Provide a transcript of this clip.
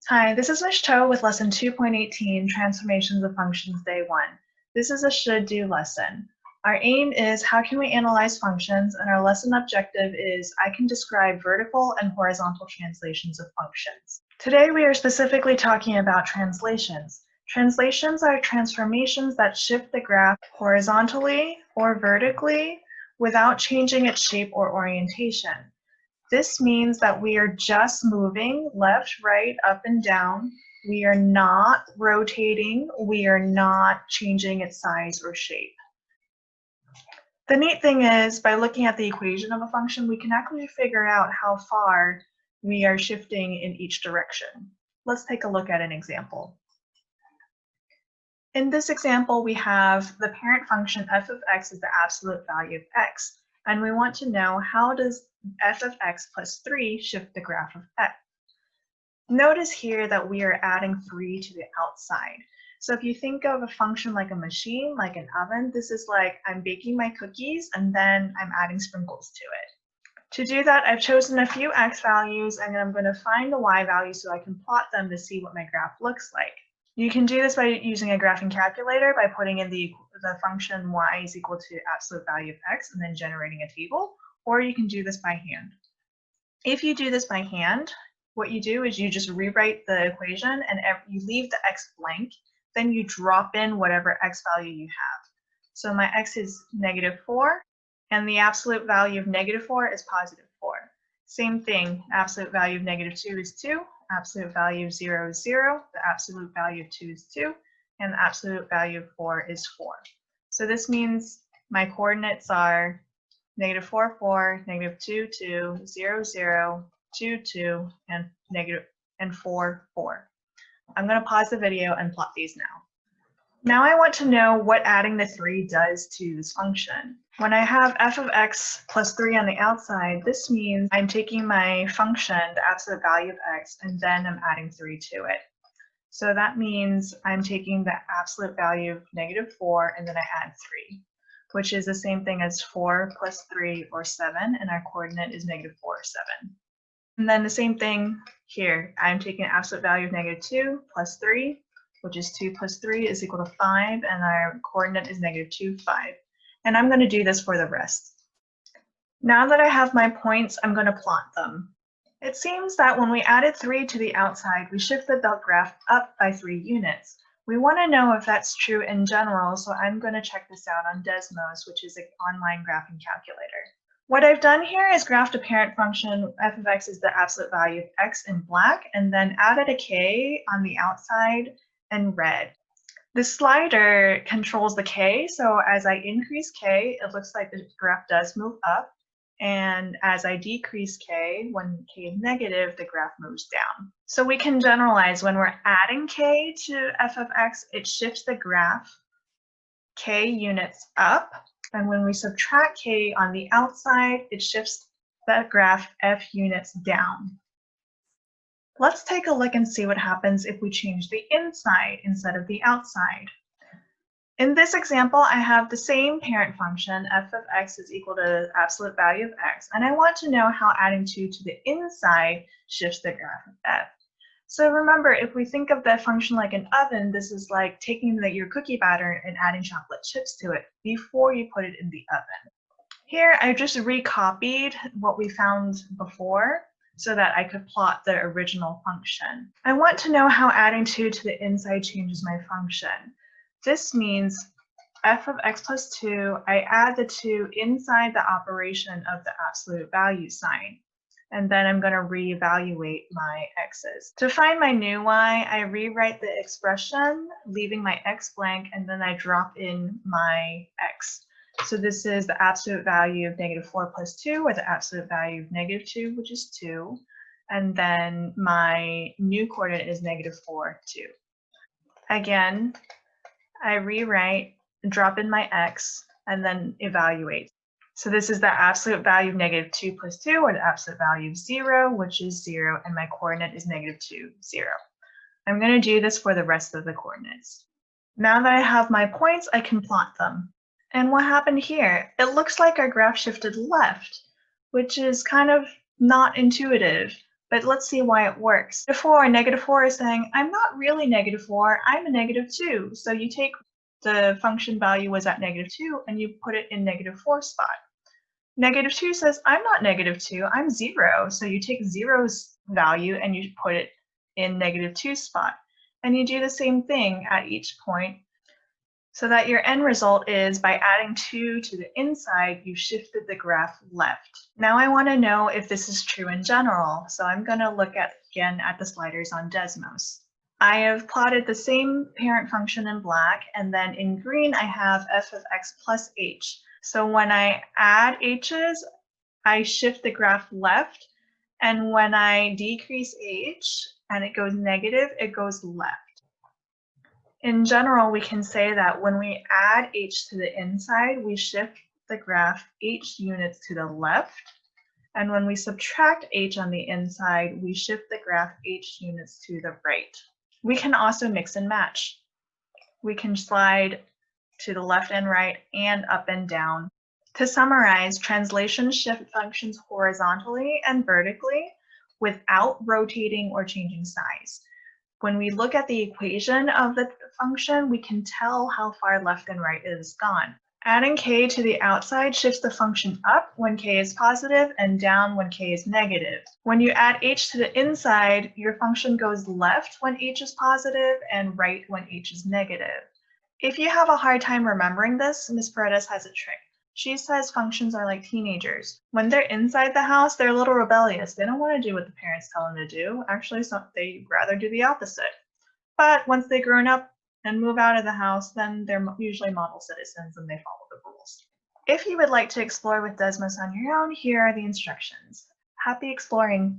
Hi, this is Ms. Cho with Lesson 2.18, Transformations of Functions, Day 1. This is a should-do lesson. Our aim is how can we analyze functions, and our lesson objective is I can describe vertical and horizontal translations of functions. Today we are specifically talking about translations. Translations are transformations that shift the graph horizontally or vertically without changing its shape or orientation. This means that we are just moving left, right, up, and down. We are not rotating. We are not changing its size or shape. The neat thing is, by looking at the equation of a function, we can actually figure out how far we are shifting in each direction. Let's take a look at an example. In this example, we have the parent function f of x is the absolute value of x, and we want to know how does f of x plus 3 shift the graph of x. Notice here that we are adding 3 to the outside. So if you think of a function like a machine, like an oven, this is like I'm baking my cookies and then I'm adding sprinkles to it. To do that, I've chosen a few x values and I'm going to find the y values so I can plot them to see what my graph looks like. You can do this by using a graphing calculator by putting in the function y is equal to absolute value of x and then generating a table, or you can do this by hand. If you do this by hand, what you do is you just rewrite the equation and you leave the x blank, then you drop in whatever x value you have. So my x is -4, and the absolute value of -4 is +4. Same thing, absolute value of -2 is 2, absolute value of 0 is 0, the absolute value of 2 is 2, and the absolute value of 4 is 4. So this means my coordinates are -4, 4, -2, 2, 0, 0, 2, 2, and 4, 4. I'm going to pause the video and plot these now. Now I want to know what adding the 3 does to this function. When I have f of x plus 3 on the outside, this means I'm taking my function, the absolute value of x, and then I'm adding 3 to it. So that means I'm taking the absolute value of -4 and then I add 3, which is the same thing as 4 plus 3 or 7, and our coordinate is -4 or 7. And then the same thing here. I'm taking an absolute value of -2 plus 3, which is 2 plus 3 is equal to 5, and our coordinate is -2, 5. And I'm going to do this for the rest. Now that I have my points, I'm going to plot them. It seems that when we added 3 to the outside, we shifted the graph up by 3 units. We want to know if that's true in general, so I'm going to check this out on Desmos, which is an online graphing calculator. What I've done here is graphed a parent function, f of x is the absolute value of x in black, and then added a k on the outside in red. The slider controls the k, so as I increase k, it looks like the graph does move up, and as I decrease k, when k is negative, the graph moves down. So we can generalize when we're adding k to f of x, it shifts the graph k units up, and when we subtract k on the outside, it shifts the graph f units down. Let's take a look and see what happens if we change the inside instead of the outside. In this example, I have the same parent function, f of x is equal to the absolute value of x, and I want to know how adding 2 to the inside shifts the graph of f. So remember, if we think of the function like an oven, this is like taking your cookie batter and adding chocolate chips to it before you put it in the oven. Here, I just recopied what we found before so that I could plot the original function. I want to know how adding 2 to the inside changes my function. This means f of x plus 2, I add the 2 inside the operation of the absolute value sign. And then I'm going to reevaluate my x's. To find my new y, I rewrite the expression, leaving my x blank, and then I drop in my x. So this is the absolute value of -4 plus 2, or the absolute value of -2, which is 2. And then my new coordinate is -4, 2. Again, I rewrite, drop in my x, and then evaluate. So this is the absolute value of -2 plus 2, or the absolute value of 0, which is 0, and my coordinate is -2, 0. I'm going to do this for the rest of the coordinates. Now that I have my points, I can plot them. And what happened here? It looks like our graph shifted left, which is kind of not intuitive. But let's see why it works. -4 is saying, I'm not really -4, I'm a -2. So you take the function value was at -2 and you put it in -4 spot. -2 says, I'm not -2, I'm 0. So you take 0's value and you put it in -2 spot. And you do the same thing at each point, so that your end result is by adding 2 to the inside, you shifted the graph left. Now I want to know if this is true in general, so I'm going to look again at the sliders on Desmos. I have plotted the same parent function in black, and then in green I have f of x plus h. So when I add h's, I shift the graph left, and when I decrease h and it goes negative, it goes left. In general, we can say that when we add h to the inside, we shift the graph h units to the left. And when we subtract h on the inside, we shift the graph h units to the right. We can also mix and match. We can slide to the left and right and up and down. To summarize, translations shift functions horizontally and vertically without rotating or changing size. When we look at the equation of the function, we can tell how far left and right it has gone. Adding k to the outside shifts the function up when k is positive and down when k is negative. When you add h to the inside, your function goes left when h is positive and right when h is negative. If you have a hard time remembering this, Ms. Paredes has a trick. She says functions are like teenagers. When they're inside the house, they're a little rebellious. They don't want to do what the parents tell them to do. Actually, they'd rather do the opposite. But once they've grown up and move out of the house, then they're usually model citizens and they follow the rules. If you would like to explore with Desmos on your own, here are the instructions. Happy exploring!